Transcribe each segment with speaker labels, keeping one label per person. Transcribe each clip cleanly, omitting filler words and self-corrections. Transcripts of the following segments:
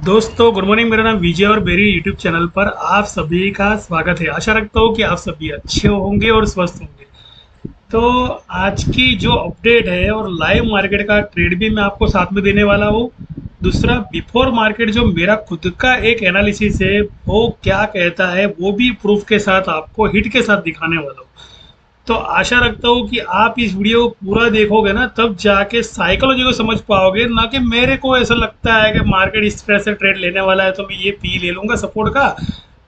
Speaker 1: दोस्तों good morning. मेरा नाम विजय और मेरी यूट्यूब चैनल पर आप सभी का स्वागत है। आशा रखता हूँ कि आप सभी अच्छे होंगे और स्वस्थ होंगे। तो आज की जो अपडेट है और लाइव मार्केट का ट्रेड भी मैं आपको साथ में देने वाला हूँ। दूसरा बिफोर मार्केट जो मेरा खुद का एक एनालिसिस है वो क्या कहता है वो भी प्रूफ के साथ आपको हिट के साथ दिखाने वाला हूँ। तो आशा रखता हूँ कि आप इस वीडियो को पूरा देखोगे ना, तब जाके साइकोलॉजी को समझ पाओगे, ना कि मेरे को ऐसा लगता है कि मार्केट इस तरह से ट्रेड लेने वाला है तो मैं ये पी ले लूंगा सपोर्ट का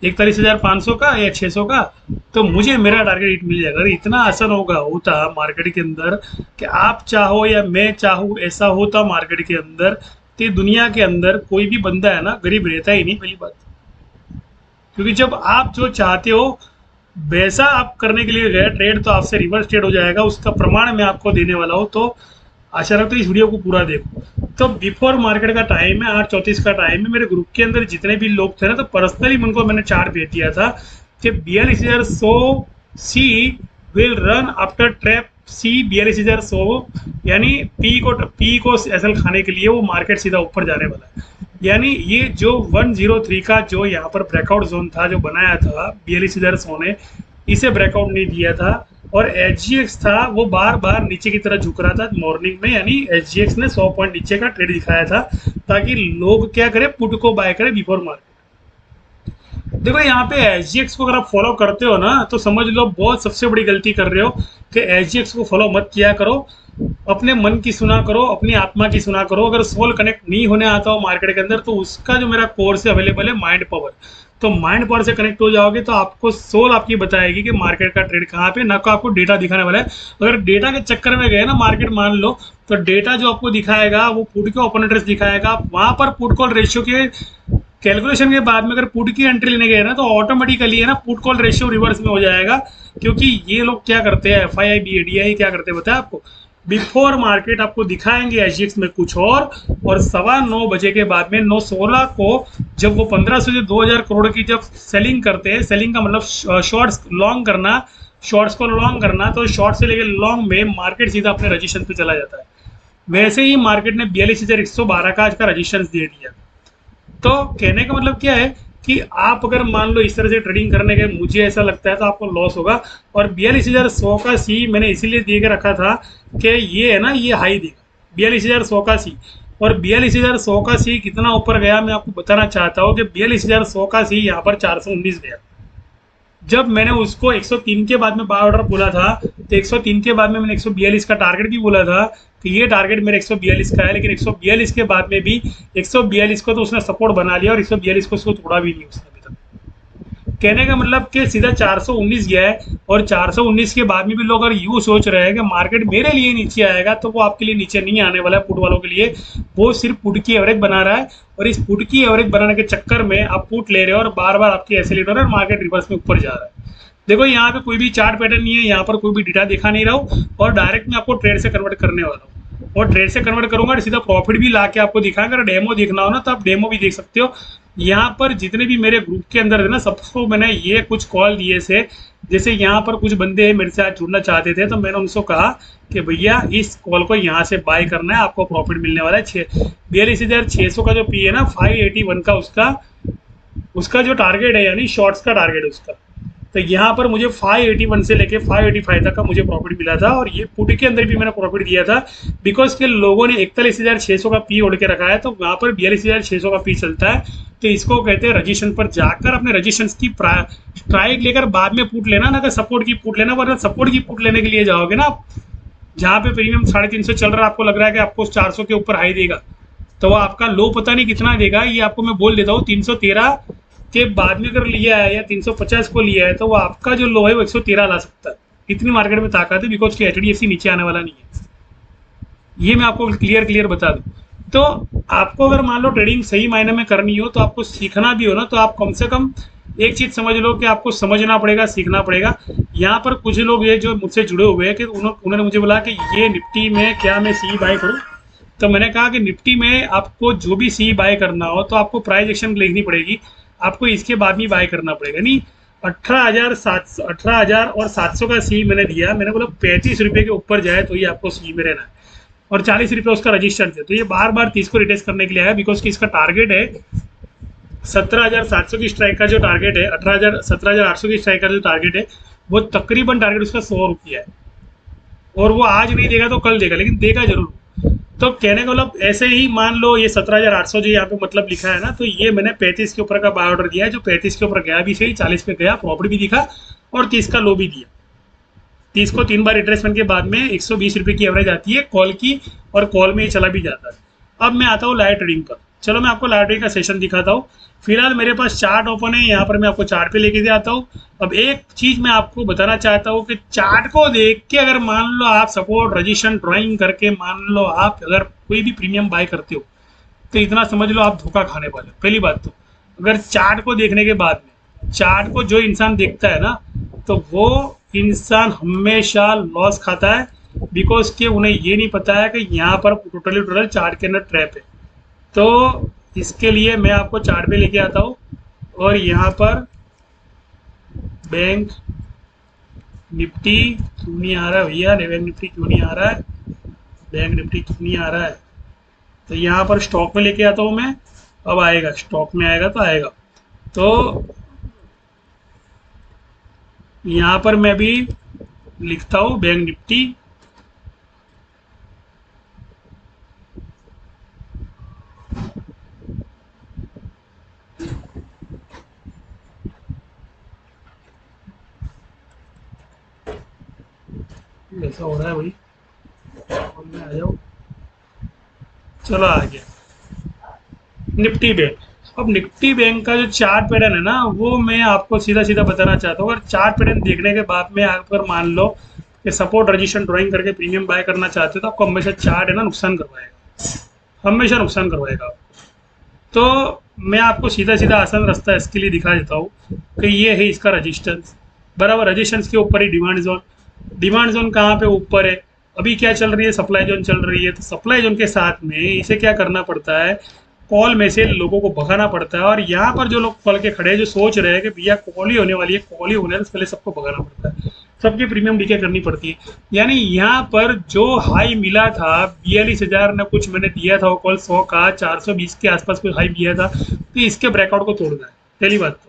Speaker 1: 41,500 का या 600 का, तो मुझे मेरा टारगेट हिट मिल जाएगा। अगर इतना आसान होता मार्केट के अंदर कि आप चाहो या मैं चाहूँ ऐसा होता मार्केट के अंदर, तो दुनिया के अंदर कोई भी बंदा है ना गरीब रहता ही नहीं, पहली बात। क्योंकि जब आप जो चाहते हो वैसा आप करने के लिए गए ट्रेड, तो आपसे रिवर्स ट्रेड हो जाएगा। उसका प्रमाण मैं आपको देने वाला हूँ। तो आशा रखता हूँ इस वीडियो को पूरा देखो। तो बिफोर मार्केट का टाइम है 8:34 का टाइम है। मेरे ग्रुप के अंदर जितने भी लोग थे ना, तो पर्सनली उनको मैंने चार्ट भेज दिया था कि 42,100 सी विल रन आफ्टर ट्रैप सी 42,100, यानी पी को एसएल खाने के लिए वो मार्केट सीधा ऊपर जाने वाला है। यानी ये जो 103 का जो यहाँ पर ब्रेकआउट जोन था जो बनाया था 42,100 ने, इसे ब्रेकआउट नहीं दिया था। और एच था वो बार बार नीचे की तरफ झुक रहा था मॉर्निंग में, यानी एच ने 100 पॉइंट नीचे का ट्रेड दिखाया था ताकि लोग क्या करें, पुट को बाय करें बिफोर मार्केट। देखो यहाँ पे एच को अगर आप फॉलो करते हो ना, तो समझ लो बहुत सबसे बड़ी गलती कर रहे हो कि एच को फॉलो मत किया करो। अपने मन की सुना करो, अपनी आत्मा की सुना करो। अगर सोल कनेक्ट नहीं होने आता हो मार्केट के अंदर, तो उसका जो मेरा कोर्स है अवेलेबल है माइंड पावर। तो माइंड पावर से कनेक्ट हो जाओगे तो आपको सोल आपकी बताएगी कि मार्केट का ट्रेड कहाँ पे, ना को आपको डेटा दिखाने वाला है। अगर डेटा के चक्कर में गए ना मार्केट, मान लो तो डेटा जो आपको दिखाएगा वो पुट के ओपन इंटरेस्ट दिखाएगा। वहां पर पुट कॉल रेशियो के कैलकुलेशन के बाद में अगर पुट की एंट्री लेने गए ना, तो ऑटोमेटिकली है ना पुट कॉल रेशियो रिवर्स में हो जाएगा। क्योंकि ये लोग क्या करते हैं, FII BADI क्या करते हैं बताया आपको, बिफोर मार्केट आपको दिखाएंगे एच में कुछ और 9:15 के बाद में 9:16 को जब वो 1500 से 2000 करोड़ की जब सेलिंग करते हैं, सेलिंग का मतलब शॉर्ट्स लॉन्ग करना, शॉर्ट्स को लॉन्ग करना, तो शॉर्ट से लेकर लॉन्ग में मार्केट सीधा अपने रजिस्ट्रेशन पे चला जाता है। वैसे ही मार्केट ने 42,112 का आज का रजिस्ट्रेशन दे दिया। तो कहने का मतलब क्या है कि आप अगर मान लो इस तरह से ट्रेडिंग करने के, मुझे ऐसा लगता है तो आपको लॉस होगा। और 42,100 का सी मैंने इसीलिए दे के रखा था कि ये है ना, ये हाई देगा 42,100 का सी। और 42,100 का सी कितना ऊपर गया मैं आपको बताना चाहता हूँ कि 42,100 का सी यहाँ पर 419 गया। जब मैंने उसको 103 के बाद में बाय ऑर्डर बोला था, तो 103 के बाद में मैंने 142 का टारगेट भी बोला था कि ये टारगेट मेरा 142 का है। लेकिन 142 के बाद में भी 142 को तो उसने सपोर्ट बना लिया और 142 को उसको तोड़ा भी नहीं उसने अभी तक। कहने का मतलब कि सीधा 419 गया है। और 419 के बाद में भी लोग अगर यूँ सोच रहे हैं कि मार्केट मेरे लिए नीचे आएगा, तो वो आपके लिए नीचे नहीं आने वाला है पुट वालों के लिए। वो सिर्फ पुट की एवरेज बना रहा है, और इस पुट की एवरेज बनाने के चक्कर में आप पुट ले रहे हो और बार बार आपकी एसिलेटर और मार्केट रिवर्स में ऊपर जा रहा है। देखो यहाँ पे कोई भी चार्ट पैटर्न नहीं है, यहाँ पर कोई भी डेटा दिखा नहीं रहा हूँ, और डायरेक्ट मैं आपको ट्रेड से कन्वर्ट करने वाला हूँ। और ट्रेड से कन्वर्ट करूंगा सीधा प्रॉफिट भी ला के आपको दिखाएंगे। अगर डेमो देखना हो ना, तो आप डेमो भी देख सकते हो। यहाँ पर जितने भी मेरे ग्रुप के अंदर है ना, सबको मैंने ये कुछ कॉल दिए थे। जैसे यहाँ पर कुछ बंदे मेरे साथ जुड़ना चाहते थे, तो मैंने उनसे कहा कि भैया इस कॉल को यहाँ से बाय करना है, आपको प्रॉफिट मिलने वाला है। 42,600 का जो पी है ना, 581 का उसका जो टारगेट है, यानी शॉर्ट्स का टारगेट उसका। तो यहाँ पर मुझे 581 से लेके 585 तक का मुझे प्रॉफिट मिला था। और ये पुट के अंदर भी मैंने प्रॉफिट दिया था, बिकॉज के लोगों ने 41,600 का पी ओढ़ के रखा है, तो वहाँ पर 42,600 का पी चलता है। तो इसको कहते हैं रजिस्ट्रेशन पर जाकर अपने रजिस्ट्रेशन की ट्राई लेकर बाद में पुट लेना, ना कि सपोर्ट की पुट लेना। वरना सपोर्ट की पुट लेने के लिए जाओगे ना आप, जहाँ पे प्रीमियम 350 चल रहा है, आपको लग रहा है कि आपको 400 के ऊपर हाई देगा, तो वो आपका लो पता नहीं कितना देगा। ये आपको मैं बोल देता हूँ, 313 के बाद में अगर लिया है या 350 को लिया है, तो वो आपका जो लो है वो 113 ला सकता है। इतनी मार्केट में ताकत है, बिकॉज की HDFC नीचे आने वाला नहीं है। ये मैं आपको क्लियर बता दूं। तो आपको अगर मान लो ट्रेडिंग सही मायने में करनी हो, तो आपको सीखना भी हो ना, तो आप कम से कम एक चीज समझ लो कि आपको समझना पड़ेगा, सीखना पड़ेगा। यहाँ पर कुछ लोग ये जो मुझसे जुड़े हुए हैं कि उन्होंने मुझे बोला कि ये निफ्टी में क्या मैं सी बाय करूँ। तो मैंने कहा कि निफ्टी में आपको जो भी सी बाय करना हो, तो आपको प्राइस एक्शन लिखनी पड़ेगी, आपको इसके बाद भी बाय करना पड़ेगा। नहीं 18,700 का सी मैंने दिया, मैंने बोला 35 रुपये के ऊपर जाए तो ये आपको सी में रहना है, और 40 रुपये उसका रजिस्टर थे। तो ये बार बार 30 को रिटेस्ट करने के लिए आया, बिकॉज कि इसका टारगेट है 17,700 की स्ट्राइक का जो टारगेट है, 17,800 की स्ट्राइक का जो टारगेट है, वो तकरीबन टारगेट उसका 100 रुपया है। और वो आज नहीं देगा तो कल देगा, लेकिन देगा जरूर। तो कहने का मतलब ऐसे ही मान लो ये 17,800 जो यहाँ पे मतलब लिखा है ना, तो ये मैंने 35 के ऊपर का बाय ऑर्डर दिया है, जो 35 के ऊपर गया भी सही, 40 पे गया, प्रॉफिट भी दिखा और 30 का लो भी दिया। 30 को 3 बार रिट्रेसमेंट के बाद में 120 रुपये की एवरेज आती है कॉल की, और कॉल में ये चला भी जाता है। अब मैं आता हूँ लाइव ट्रेडिंग पर। चलो मैं आपको लाइव ट्रेडिंग का सेशन दिखाता हूँ। फिलहाल मेरे पास चार्ट ओपन है, यहाँ पर मैं आपको चार्ट पे लेके आता हूँ। अब एक चीज मैं आपको बताना चाहता हूँ कि चार्ट को देख के अगर मान लो आप सपोर्ट रजिस्ट्रेशन ड्राइंग करके मान लो आप अगर कोई भी प्रीमियम बाय करते हो, तो इतना समझ लो आप धोखा खाने वाले हो। पहली बात तो अगर चार्ट को देखने के बाद में, चार्ट को जो इंसान देखता है ना, तो वो इंसान हमेशा लॉस खाता है, बिकॉज कि उन्हें ये नहीं पता है कि यहाँ पर टोटल चार्ट के अंदर ट्रैप है। तो इसके लिए मैं आपको चार्ट पे लेके आता हूँ, और यहाँ पर बैंक निफ्टी क्यों नहीं आ रहा है भैया, बैंक निफ्टी क्यों नहीं आ रहा है, बैंक निफ्टी क्यों नहीं आ रहा है, तो यहाँ पर स्टॉक में लेके आता हूँ मैं। अब आएगा, स्टॉक में आएगा तो आएगा। तो यहाँ पर मैं भी लिखता हूँ बैंक निफ्टी, ऐसा हो रहा है भाई, अब मैं आ जाऊँ, चलो आ गया निफ्टी बैंक। अब निफ्टी बैंक का जो चार्ट पैटर्न है ना, वो मैं आपको सीधा सीधा बताना चाहता हूँ। अगर चार्ट पैटर्न देखने के बाद में अगर मान लो कि सपोर्ट रजिस्ट्रेशन ड्राइंग करके प्रीमियम बाय करना चाहते हो, तो आपको हमेशा चार्ट है ना नुकसान करवाएगा, हमेशा नुकसान करवाएगा। तो मैं आपको सीधा सीधा आसान रास्ता इसके लिए दिखा देता हूँ कि ये है इसका रजिस्टेंस, बराबर। रजिस्टेंस के ऊपर ही डिमांड जोन, डिमांड जोन कहाँ पे ऊपर है, अभी क्या चल रही है, सप्लाई जोन चल रही है। तो सप्लाई जोन के साथ में इसे क्या करना पड़ता है, कॉल में से लोगों को भगाना पड़ता है। और यहाँ पर जो लोग कॉल के खड़े हैं, जो सोच रहे हैं कि भैया कॉल ही होने वाली है, कॉल ही होने है, तो पहले सबको भगाना पड़ता है, सबकी प्रीमियम डीके करनी पड़ती है। यानी यहाँ पर जो हाई मिला था 42,000 ने कुछ मैंने दिया था, वो कॉल 100 का 420 के आसपास कुछ हाई दिया था, तो इसके ब्रेकआउट को तोड़ना है पहली बात।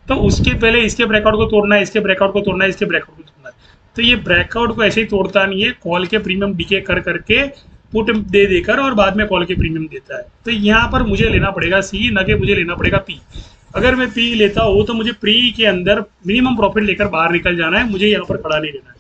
Speaker 1: तो उसके पहले इसके ब्रेकआउट को तोड़ना है, इसके ब्रेकआउट को तोड़ना है, इसके ब्रेकआउट को तोड़ना है। तो ये ब्रेकआउट को ऐसे ही तोड़ता नहीं है, कॉल के प्रीमियम डीके कर करके पुट दे देकर और बाद में कॉल के प्रीमियम देता है। तो यहाँ पर मुझे लेना पड़ेगा सी, ना कि मुझे लेना पड़ेगा पी। अगर मैं पी लेता हूँ तो मुझे प्री के अंदर मिनिमम प्रॉफिट लेकर बाहर निकल जाना है, मुझे यहाँ पर खड़ा नहीं रहना है।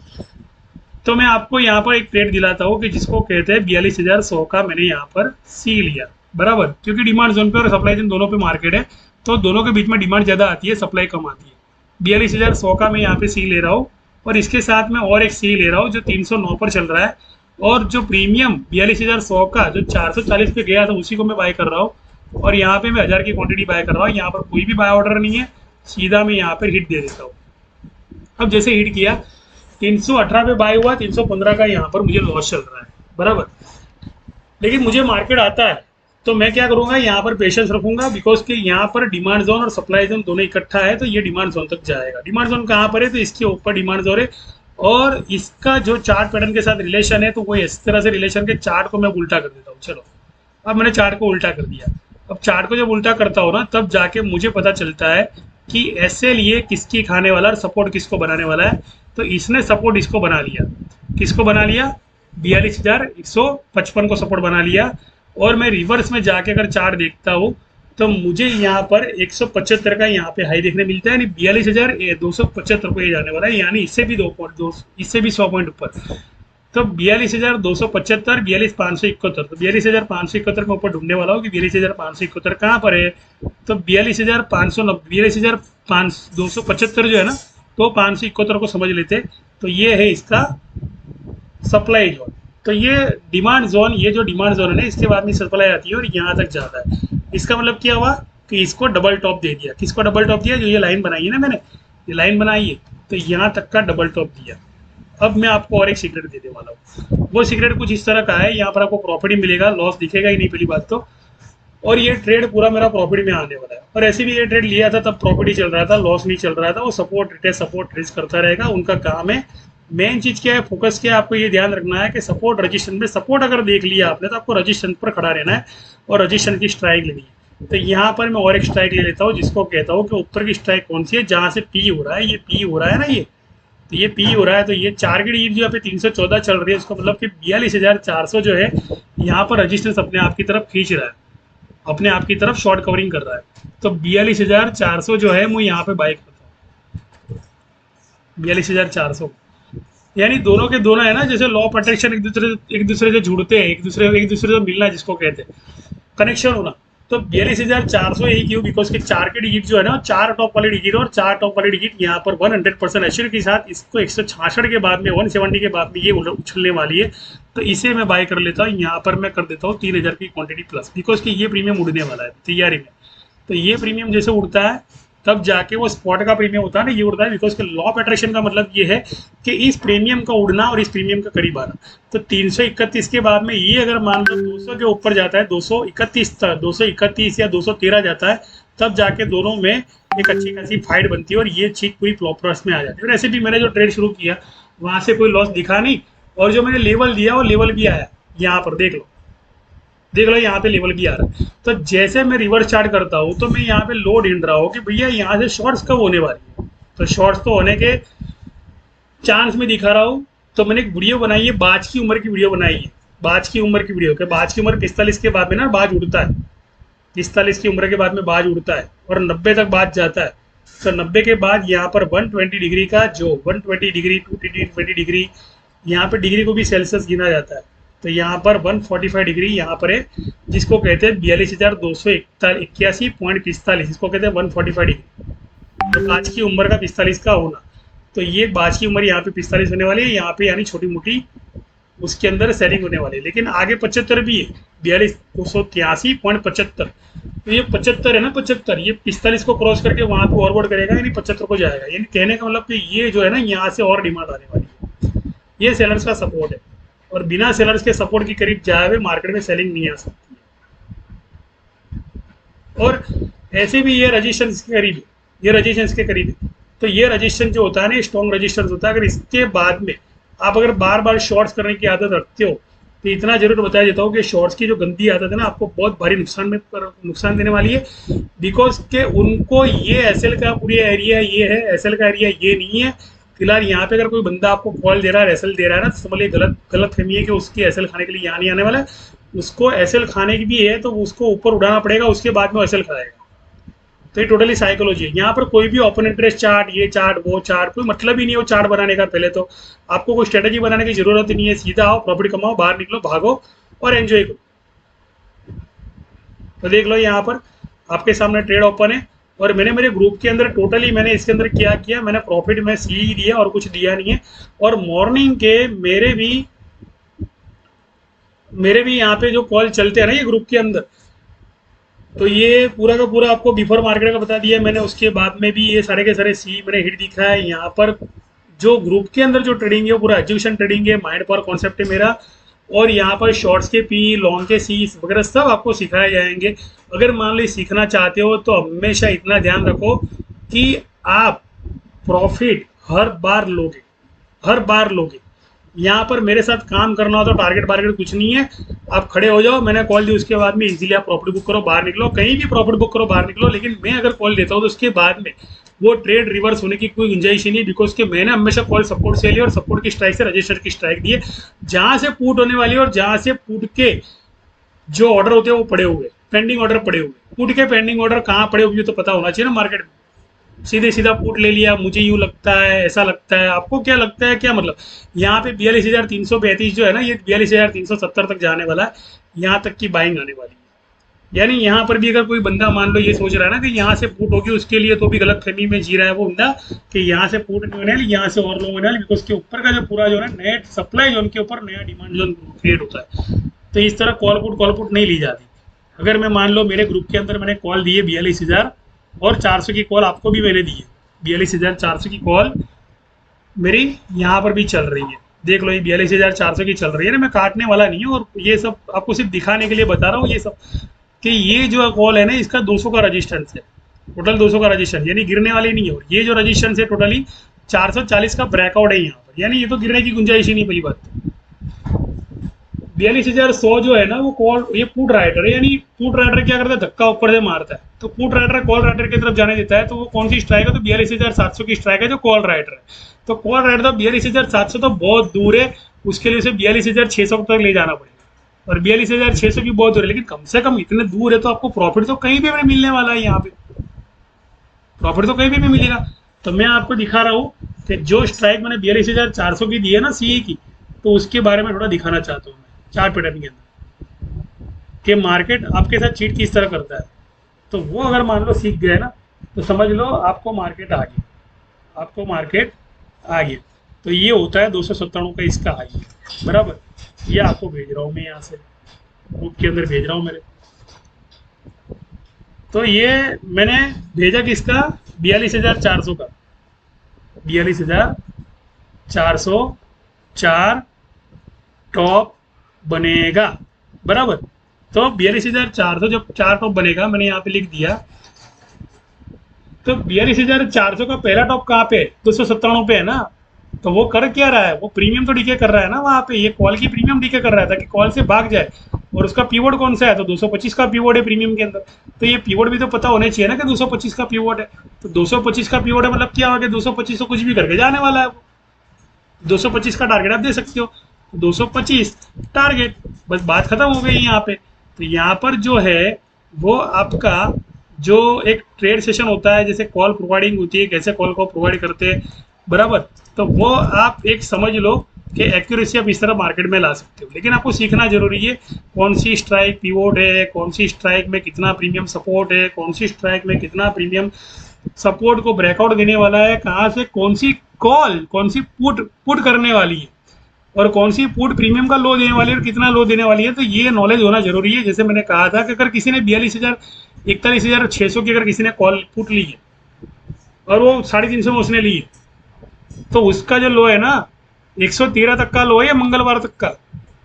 Speaker 1: तो मैं आपको यहाँ पर एक ट्रेड दिलाता हूँ कि जिसको कहते हैं 42,100 का मैंने यहाँ पर सी लिया, बराबर। क्योंकि डिमांड जोन पे और सप्लाई जोन दोनों पे मार्केट है, तो दोनों के बीच में डिमांड ज़्यादा आती है, सप्लाई कम आती है। 42,100 का मैं यहाँ पे सी ले रहा हूँ, और इसके साथ में और एक सी ले रहा हूँ जो 309 पर चल रहा है। और जो प्रीमियम 42,100 का जो 440 पे गया था, उसी को मैं बाय कर रहा हूँ। और यहाँ पे मैं 1000 की क्वांटिटी बाय कर रहा हूँ। यहाँ पर कोई भी बाय ऑर्डर नहीं है, सीधा मैं यहाँ पर हिट दे देता हूँ। अब जैसे हिट किया, 318 पे बाय हुआ, 315 का यहाँ पर मुझे लॉस चल रहा है, बराबर। लेकिन मुझे मार्केट आता है, तो मैं क्या करूंगा, यहाँ पर पेशेंस रखूंगा, बिकॉज कि यहाँ पर डिमांड जोन और सप्लाई जोन दोनों इकट्ठा है, तो ये डिमांड जोन तक जाएगा। डिमांड जोन कहाँ पर है, तो इसके ऊपर डिमांड जोन है, और इसका जो चार्ट पैटर्न के साथ रिलेशन है, तो वो इस तरह से रिलेशन के चार्ट को मैं उल्टा कर देता हूँ। चलो अब मैंने चार्ट को उल्टा कर दिया। अब चार्ट को जब उल्टा करता हूँ ना, तब जाके मुझे पता चलता है कि ऐसे लिए किसकी खाने वाला और सपोर्ट किसको बनाने वाला है। तो इसने सपोर्ट इसको बना लिया, किसको बना लिया, 42,155 को सपोर्ट बना लिया। और मैं रिवर्स में जाके अगर चार्ट देखता हूँ, तो मुझे यहाँ पर 175 का यहाँ पे हाई देखने मिलता है, यानी 42,275 को ये जाने वाला है, यानी इससे भी 100 पॉइंट ऊपर। तो 42,275, 42,571, तो 42,571 के ऊपर ढूंढने वाला हूँ कि 42,571 कहाँ पर है। तो 42,275 जो है ना, तो 571 को समझ लेते, तो ये है इसका सप्लाई जोन। तो ये डिमांड जोन, ये जो डिमांड जोन है ना, इसके बाद में सप्लाई आती है और यहाँ तक जाता है। इसका मतलब क्या हुआ कि इसको डबल टॉप दे दिया। किसको डबल टॉप दिया, जो ये लाइन बनाई है ना मैंने, ये लाइन बनाई है, तो यहाँ तक का डबल टॉप दिया। अब मैं आपको और एक सीक्रेट देने वाला हूँ। वो सीक्रेट कुछ इस तरह का है, यहाँ पर आपको प्रॉफिट ही मिलेगा, लॉस दिखेगा ही नहीं पहली बात तो। और ये ट्रेड पूरा मेरा प्रॉफिट में आने वाला है। और ऐसे भी ये ट्रेड लिया था तब प्रॉफिट ही चल रहा था, लॉस नहीं चल रहा था। वो सपोर्ट रिटेस्ट करता रहेगा, उनका काम है। मेन चीज क्या है, फोकस क्या है, आपको ये ध्यान रखना है कि सपोर्ट रजिस्ट्रेशन में, सपोर्ट अगर देख लिया आपने, तो आपको रजिस्ट्रेशन पर खड़ा रहना है और रजिस्ट्रेशन की स्ट्राइक लेनी है। तो यहाँ पर मैं और एक स्ट्राइक ले लेता हूँ, जिसको कहता हूँ कि ऊपर की स्ट्राइक कौन सी है, जहाँ से पी हो रहा है, ये पी हो रहा है ना, ये तो ये पी हो रहा है, तो ये टारगेट ईट जो यहाँ पे 314 चल रही है, उसका मतलब कि 42,400 जो है यहाँ पर रजिस्टेंस अपने आप की तरफ खींच रहा है, अपने आप की तरफ शॉर्ट कवरिंग कर रहा है। तो 42,400 जो है मैं यहाँ पे बाई करता हूँ, 42,400। यानी दोनों के दोनों है ना, जैसे लॉ ऑफ अट्रैक्शन एक दूसरे से जुड़ते हैं, एक दूसरे से मिलना जिसको कहते हैं, कनेक्शन होना। तो 42,400 यही क्यों, बिकॉज के चार के डिजिट जो है ना, चार टॉप वाले डिजिट और चार टॉप वाले डिजिट यहाँ पर 100% एश्योर के साथ इसको 166 के बाद में 170 के बाद में ये उछलने वाली है। तो इसे मैं बाय कर लेता हूँ, यहाँ पर मैं कर देता हूँ 3,000 की क्वांटिटी प्लस, बिकॉज कि ये प्रीमियम उड़ने वाला है तैयारी में। तो ये प्रीमियम जैसे उड़ता है तब जाके वो स्पॉट का प्रीमियम होता है ना, ये उड़ता है, बिकॉज के लॉ ऑफ अट्रैक्शन का मतलब ये है कि इस प्रीमियम का उड़ना और इस प्रीमियम का करीब आना। तो 331 के बाद में ये अगर मान लो 200 के ऊपर जाता है, 231 तक, 231 या 213 जाता है, तब जाके दोनों में एक अच्छी खासी फाइट बनती है और ये चीज पूरी प्रॉपर्स में आ जाती है। और ऐसे भी मैंने जो ट्रेड शुरू किया वहां से कोई लॉस दिखा नहीं, और जो मैंने लेवल दिया वो लेवल भी आया, यहाँ पर देख लो यहाँ पे लेवल भी आ रहा है। तो जैसे मैं रिवर्स चार्ट करता हूँ तो मैं यहाँ पे लो ढूंढ रहा हूँ कि भैया यहाँ से शॉर्ट्स कब होने वाली है, तो शॉर्ट्स तो होने के चांस में दिखा रहा हूँ। तो मैंने एक वीडियो बनाई है, बाज की उम्र की वीडियो बनाई है, बाज की उम्र की वीडियो के बाज की उम्र 45 के बाद में ना बाज उड़ता है, 45 की उम्र के बाद में बाज उड़ता है और 90 तक बाज जाता है। तो 90 के बाद यहाँ पर 120 डिग्री का जो 120 डिग्री 220 डिग्री, यहाँ पे डिग्री को भी सेल्सियस गिना जाता है। तो यहाँ पर 145 डिग्री यहाँ पर है, जिसको कहते हैं 42,281.45, इसको कहते हैं 145 डिग्री। तो बाज की उम्र का 45 का होना, तो ये बाज की उम्र यहाँ पे 45 होने वाली है, यहाँ पे यानी छोटी मोटी उसके अंदर सेलिंग होने वाली है। लेकिन आगे 75 भी है, 42,283.75। तो ये 75 है ना, 75 ये 45 को क्रॉस करके वहां पे फॉरवर्ड करेगा, यानी 75 को जाएगा। यानी कहने का मतलब कि ये जो है ना, यहाँ से और डिमांड आने वाली है, ये सेलर्स का सपोर्ट है, और बिना सेलर्स के सपोर्ट के करीब जाए हुए मार्केट में सेलिंग नहीं आ सकती है। और ऐसे भी ये रजिस्टेंस के करीब है, ये रजिस्टेंस के करीब है। तो ये रजिस्टेंस जो होता है ना, स्ट्रॉन्ग रजिस्टेंस होता है। अगर इसके बाद में आप अगर बार बार शॉर्ट्स करने की आदत रखते हो, तो इतना जरूर बता देता हूँ कि शॉर्ट्स की जो गंदी आदत है ना, आपको बहुत भारी नुकसान देने वाली है। बिकॉज के उनको ये एसएल का पूरी एरिया ये है, एसएल का एरिया ये नहीं है। फिलहाल यहाँ पे अगर कोई बंदा आपको कॉल दे रहा है, एसएल दे रहा है ना, तो समझ लिए गलत फहमी है कि उसकी एसएल खाने के लिए यहाँ नहीं आने वाला है। उसको एसएल खाने की भी है तो उसको ऊपर उड़ाना पड़ेगा, उसके बाद में एसएल खाएगा। तो ये टोटली साइकोलॉजी है। यहाँ पर कोई भी ओपन इंटरेस्ट चार्ट, ये चार्ट, वो चार्ट, कोई मतलब ही नहीं है वो चार्ट बनाने का। पहले तो आपको कोई स्ट्रेटेजी बनाने की जरूरत ही नहीं है, सीधा आओ, प्रॉफिट कमाओ, बाहर निकलो, भागो और एंजॉय करो। तो देख लो यहाँ पर आपके सामने ट्रेड ओपन है, और मैंने मेरे ग्रुप के अंदर टोटली मैंने इसके अंदर क्या किया, मैंने प्रॉफिट में सी दिया और कुछ दिया नहीं है। और मॉर्निंग के मेरे भी यहाँ पे जो कॉल चलते हैं ना ये ग्रुप के अंदर, तो ये पूरा का पूरा आपको बिफोर मार्केट का बता दिया मैंने। उसके बाद में भी ये सारे के सारे सी मैंने हिट दिखा है। यहाँ पर जो ग्रुप के अंदर जो ट्रेडिंग है वो पूरा एजुकेशन ट्रेडिंग है, माइंड पावर कॉन्सेप्ट है मेरा। और यहाँ पर शॉर्ट्स के पी, लॉन्ग के सी वगैरह सब आपको सिखाए जाएंगे। अगर मान लो सीखना चाहते हो तो हमेशा इतना ध्यान रखो कि आप प्रॉफिट हर बार लोगे। यहाँ पर मेरे साथ काम करना हो तो टारगेट बारगेट कुछ नहीं है, आप खड़े हो जाओ, मैंने कॉल दी उसके बाद में इजीली आप प्रॉफिट बुक करो, बाहर निकलो, कहीं भी प्रॉफिट बुक करो, बाहर निकलो। लेकिन मैं अगर कॉल देता हूँ तो उसके बाद में वो ट्रेड रिवर्स होने की कोई गुंजाइश ही नहीं, बिकॉज के मैंने हमेशा कॉल सपोर्ट से लिया और सपोर्ट की स्ट्राइक से रजिस्टर की स्ट्राइक दी है, जहां से पुट होने वाली है और जहां से पुट के जो ऑर्डर होते हैं वो पड़े हुए, पेंडिंग ऑर्डर पड़े हुए। पुट के पेंडिंग ऑर्डर कहाँ पड़े हुए तो पता होना चाहिए ना मार्केट में। सीधे सीधा पुट ले लिया, मुझे यूँ लगता है, ऐसा लगता है, आपको क्या लगता है, क्या मतलब। यहाँ पे 42,332 जो है ना, ये 42,370 तक जाने वाला है, यहाँ तक की बाइंग आने वाली है। यानी यहाँ पर भी अगर कोई बंदा मान लो ये सोच रहा है ना कि यहाँ से पुट होगी, उसके लिए तो भी गलत फहमी में जी रहा है वो बंदा कि यहाँ से पुट नहीं होने वाली, यहाँ से और लो होने वाली, बिकॉज के ऊपर का जो पूरा जो है नेट सप्लाई जोन के ऊपर नया डिमांड जोन क्रिएट होता है। तो इस तरह कॉल पुट नहीं ली जाती। अगर मैं मान लो मेरे ग्रुप के अंदर मैंने कॉल दी है 42,400 की कॉल आपको भी मैंने दी है, 42,400 की कॉल मेरी यहाँ पर भी चल रही है। देख लो ये 42,400 की चल रही है ना, मैं काटने वाला नहीं हूँ, और ये सब आपको सिर्फ दिखाने के लिए बता रहा हूँ ये सब, कि ये जो कॉल है ना इसका 200 का रजिस्टेंस है, टोटल 200 का रजिस्टेंस, यानी गिरने वाली नहीं है। और ये जो रजिस्टेंस है टोटली 440 का ब्रेकआउट है यहाँ पर, यानी ये तो गिरने की गुंजाइश ही नहीं। पहली बात 42,100 जो है ना वो कॉल, ये पुट राइटर है, यानी पुट राइटर क्या करता है, धक्का ऊपर से मारता है। तो पुट राइटर कॉल राइटर की तरफ जाने देता है, तो वो कौन सी स्ट्राइक है, तो 42,700 की स्ट्राइक है जो कॉल राइटर है। तो कॉल राइटर तो 42,700 तो बहुत दूर है, उसके लिए उसे 42,600 तक ले जाना पड़ेगा, और 42,600 की बहुत दूर है, लेकिन कम से कम इतने दूर है तो आपको प्रॉफिट तो कहीं भी हमें मिलने वाला है, यहाँ पे प्रॉफिट तो कहीं भी मिलेगा। तो मैं आपको दिखा रहा हूँ कि जो स्ट्राइक मैंने 42,400 की दी है ना सीए की, तो उसके बारे में थोड़ा दिखाना चाहता हूँ मैं चार्ट पैटर्न के अंदर कि मार्केट आपके साथ चीट किस तरह करता है। तो वो अगर मान लो सीख गए ना, तो समझ लो आपको मार्केट आ गया, आपको मार्केट आ गया। तो ये होता है 297 का इसका हाई है, बराबर। ये आपको भेज रहा हूँ मैं यहाँ से ग्रुप के अंदर भेज रहा हूँ मेरे। तो ये मैंने भेजा किसका, 42,400 का, 42,404 टॉप बनेगा, बराबर। तो 42,400 जब 4 टॉप बनेगा, मैंने यहाँ पे लिख दिया। तो 42,400 का पहला टॉप कहाँ पे, 297 पे है ना। तो वो कर क्या रहा है, वो प्रीमियम तो डीके कर रहा है ना वहाँ पे, ये कॉल की प्रीमियम डीके कर रहा था कि कॉल से भाग जाए। और उसका पीवोट कौन सा है, तो 225 का पीवोट है प्रीमियम के अंदर। तो ये पीवोट भी तो पता होने चाहिए ना कि 225 का पीवोट है। तो 225 का पीवोट है मतलब क्या होगा, 225 तो कुछ भी करके जाने वाला है वो। 225 का टारगेट आप दे सकते हो, 225 टारगेट, बस बात खत्म हो गई यहाँ पे। तो यहाँ पर जो है वो आपका जो एक ट्रेड सेशन होता है, जैसे कॉल प्रोवाइडिंग होती है, कैसे कॉल को प्रोवाइड करते हैं, बराबर। तो वो आप एक समझ लो कि एक्यूरेसी आप इस तरह मार्केट में ला सकते हो, लेकिन आपको सीखना जरूरी है कौन सी स्ट्राइक पिवोट है, कौन सी स्ट्राइक में कितना प्रीमियम सपोर्ट है, कौन सी स्ट्राइक में कितना प्रीमियम सपोर्ट को ब्रेकआउट देने वाला है, कहाँ से कौन सी कॉल, कौन सी पुट पुट करने वाली है, और कौन सी पुट प्रीमियम का लो देने वाली है और कितना लो देने वाली है। तो ये नॉलेज होना जरूरी है। जैसे मैंने कहा था कि अगर किसी ने 41,600 की अगर किसी ने कॉल पुट ली है और वो 350 में उसने ली है, तो उसका जो लो है ना 113 तक का लो है, या मंगलवार तक का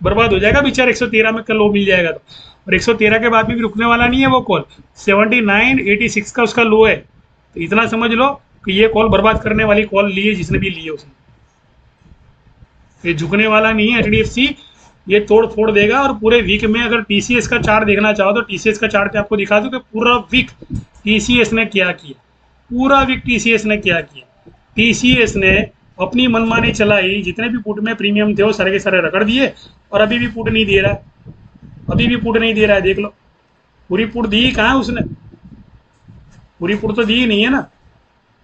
Speaker 1: बर्बाद हो जाएगा बेचारा। 113 में का लो मिल जाएगा तो, और 113 के बाद में भी रुकने वाला नहीं है वो कॉल। 7986 का उसका लो है। तो इतना समझ लो कि ये कॉल बर्बाद करने वाली कॉल ली है जिसने भी ली है उसने। ये झुकने वाला नहीं है एचडीएफसी, ये तोड़ फोड़ देगा। और पूरे वीक में अगर टीसीएस का चार्ट देखना चाहो तो टीसीएस का चार्ट पे आपको दिखा दूं कि पूरा वीक टीसीएस ने क्या किया, पूरा वीक टीसीएस ने क्या किया। टीसीएस ने अपनी मनमानी चलाई, जितने भी पुट में प्रीमियम थे वो सारे के सारे रगड़ दिए, और अभी भी पुट नहीं दे रहा है, अभी भी पुट नहीं दे रहा है। देख लो पूरी पुट दी कहाँ है उसने, पूरी पुट तो दी ही नहीं है ना।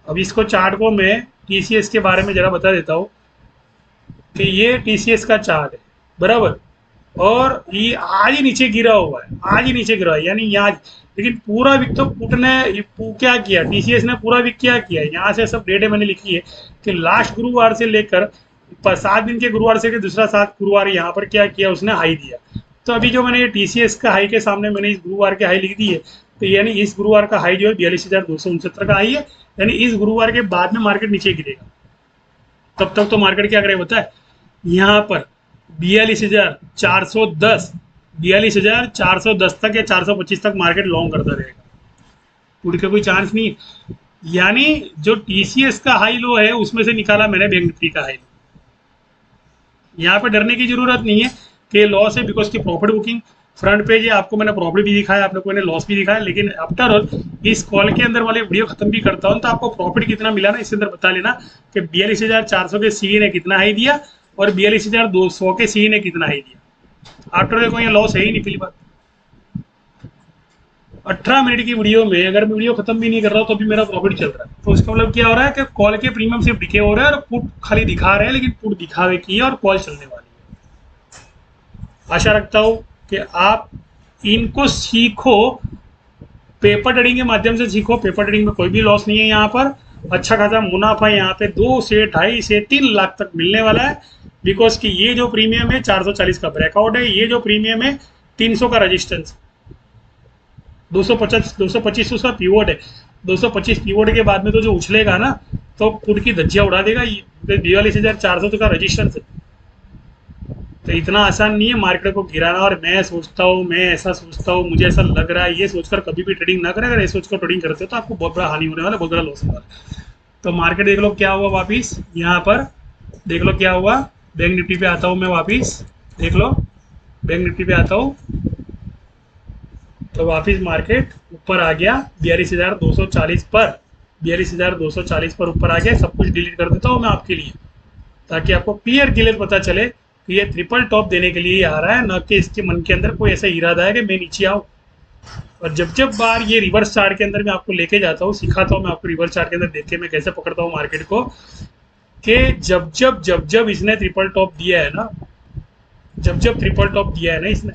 Speaker 1: अब इसको चार्ट को मैं टीसीएस के बारे में जरा बता देता हूँ कि ये टीसीएस का चार्ट है, बराबर। और ये आज ही नीचे गिरा हुआ है, आज ही नीचे गिरा है, यानी आज। लेकिन पूरा वीक तो पुट ने क्या किया, टीसीएस ने पूरा वीक क्या किया, यहाँ से सब डेटे मैंने लिखी है कि लास्ट गुरुवार से लेकर 7 दिन के गुरुवार से दूसरा 7 गुरुवार यहाँ पर क्या किया उसने, हाई दिया। तो अभी जो मैंने टीसीएस का हाई के सामने मैंने इस गुरुवार के हाई लिख दी है, तो यानी इस गुरुवार का हाई जो है 42,269 का हाई है, यानी इस गुरुवार के बाद में मार्केट नीचे गिरेगा। तब तक तो मार्केट क्या करेगा पता है, यहाँ पर 42,410 42,410 तक या 425 तक मार्केट लॉन्ग करता रहेगा, उड़ के कोई चांस नहीं है। यानी जो टीसीएस का हाई लो है उसमें से निकाला मैंने बैंक निफ्टी का हाई लो। यहाँ पे डरने की जरूरत नहीं है कि लॉस है, बिकॉज की प्रॉफिट बुकिंग फ्रंट पेज है, आपको मैंने प्रॉफिट भी दिखाया, आप लोगों ने लॉस भी दिखाया। लेकिन आफ्टर ऑल इस कॉल के अंदर वाले वीडियो खत्म भी करता हूँ तो आपको प्रॉफिट कितना मिला ना इसके अंदर बता लेना कि 42,400 के सी ने कितना हाई दिया और 42,200 के सी ने कितना हाई दिया। आफ्टर ऑल कोई लॉस है ही नहीं। पहली बात 18 मिनट की वीडियो में अगर मैं वीडियो खत्म भी नहीं कर रहा हूँ तो अभी मेरा प्रॉफिट चल रहा है। तो इसका मतलब क्या हो रहा है कि कॉल के प्रीमियम सिर्फ दिखे हो रहे हैं और पुट खाली दिखा रहे हैं, लेकिन पुट दिखावे की है और कॉल चलने वाली है। आशा रखता हूँ कि आप इनको सीखो, पेपर ट्रेडिंग के माध्यम से सीखो। पेपर ट्रेडिंग में कोई भी लॉस नहीं है, यहाँ पर अच्छा खासा मुनाफा यहाँ पे 2 से 2.5 से 3 लाख तक मिलने वाला है। बिकॉज कि ये जो प्रीमियम है 440 का ब्रेकआउट है, ये जो प्रीमियम है 300 का रजिस्टेंस, 225 उसका पीवोट है। 225 पीवोट के बाद में तो जो उछलेगा ना तो पुट की धज्जियां उड़ा देगा। 42,400 का रजिस्टेंस है। तो इतना आसान नहीं है मार्केट को गिराना। और मैं सोचता हूँ, मैं ऐसा सोचता हूँ, मुझे ऐसा लग रहा है, ये सोचकर कभी भी ट्रेडिंग ना करें। अगर ये सोचकर ट्रेडिंग करते हो तो आपको बहुत बड़ा हानि होने वाला है, बहुत बड़ा लॉस होने वाला है। तो मार्केट देख लो क्या हुआ, वापिस यहाँ पर देख लो क्या हुआ। बैंक निफ्टी पे आता हूँ मैं वापिस, देख लो बैंक निफ्टी पे आता हूँ तो वापिस मार्केट ऊपर आ गया 42,240 पर, 42,240 पर ऊपर आ गया। सब कुछ डिलीट कर देता हूँ मैं आपके लिए, ताकि आपको क्लियर पता चले कि ये ट्रिपल टॉप देने के लिए आ रहा है, न कि इसके मन के अंदर कोई ऐसा इरादा है कि मैं नीचे आऊँ। और जब बार ये रिवर्स चार्ट के अंदर मैं आपको लेके जाता हूँ, सिखाता हूँ मैं आपको रिवर्स चार्ट के अंदर देख के मैं कैसे पकड़ता हूँ मार्केट को, कि जब इसने ट्रिपल टॉप दिया है ना, जब ट्रिपल टॉप दिया है ना इसने,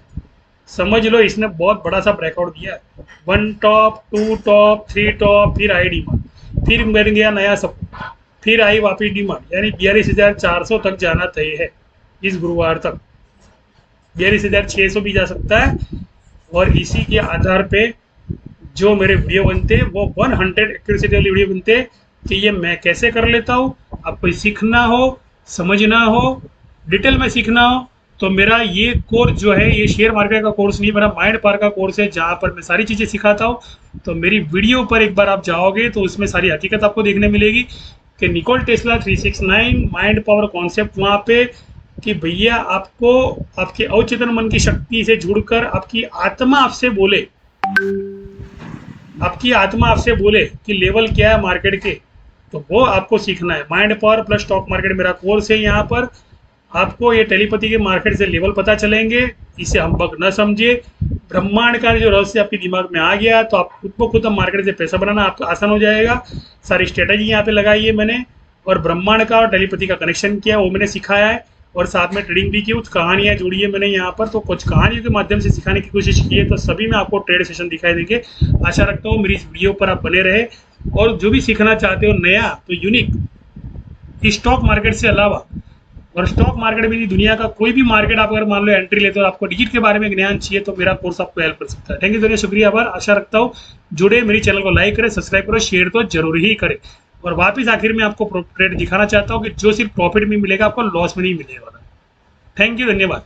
Speaker 1: समझ लो इसने बहुत बड़ा सा ब्रेकआउट दिया है। 1 टॉप, 2 टॉप, 3 टॉप, फिर आई डिमांड, फिर बन गया नया सपोर्ट, फिर आई वापिस डिमांड, यानी 42,400 तक जाना तय है इस गुरुवार तक। 42,600 भी जा सकता है। और इसी के आधार पे जो मेरे वीडियो बनते हैं वो 100 एक्यूरेसी वाली वीडियो बनते हैं कि ये मैं कैसे कर लेता हूँ। आपको सीखना हो, समझना हो, डिटेल में सीखना हो, तो मेरा ये कोर्स जो है ये शेयर मार्केट का कोर्स नहीं, मेरा माइंड पावर का कोर्स है, जहाँ पर मैं सारी चीज़ें सिखाता हूँ। तो मेरी वीडियो पर एक बार आप जाओगे तो उसमें सारी हकीकत आपको देखने मिलेगी कि Nikola Tesla 369 mind power concept वहाँ पे, कि भैया आपको आपके अवचेतन मन की शक्ति से जुड़कर आपकी आत्मा आपसे बोले, आपकी आत्मा आपसे बोले कि लेवल क्या है मार्केट के, तो वो आपको सीखना है। Mind power plus stock market मेरा कोर्स है। यहाँ पर आपको ये टेलीपैथी के मार्केट से लेवल पता चलेंगे, इसे हम बग न समझे। ब्रह्मांड का जो रहस्य आपके दिमाग में आ गया तो आप खुद को खुद मार्केट से पैसा बनाना आपका आसान हो जाएगा। सारी स्ट्रेटजी यहाँ पे लगाई है मैंने, और ब्रह्मांड का और टेलीपैथी का कनेक्शन किया वो मैंने सिखाया है, और साथ में ट्रेडिंग भी की, कुछ कहानियाँ जोड़ी है मैंने यहाँ पर, तो कुछ कहानियों के माध्यम से सिखाने की कोशिश की है। तो सभी में आपको ट्रेड सेशन दिखाई देंगे। आशा रखता हूँ मेरी इस वीडियो पर आप बने रहे, और जो भी सीखना चाहते हो नया तो यूनिक स्टॉक मार्केट से अलावा, और स्टॉक मार्केट में नहीं दुनिया का कोई भी मार्केट आप अगर मान लो एंट्री लेते हो और आपको डिजिट के बारे में ज्ञान चाहिए तो मेरा कोर्स आपको हेल्प कर सकता है। थैंक यू, शुक्रिया, आभार। आशा रखता हूँ जुड़े, मेरी चैनल को लाइक करें, सब्सक्राइब करो, शेयर तो जरूर ही करें। और वापिस आखिर में आपको ट्रेड दिखाना चाहता हूँ कि जो सिर्फ प्रॉफिट में मिलेगा, आपको लॉस में नहीं मिलेगा। थैंक यू, धन्यवाद।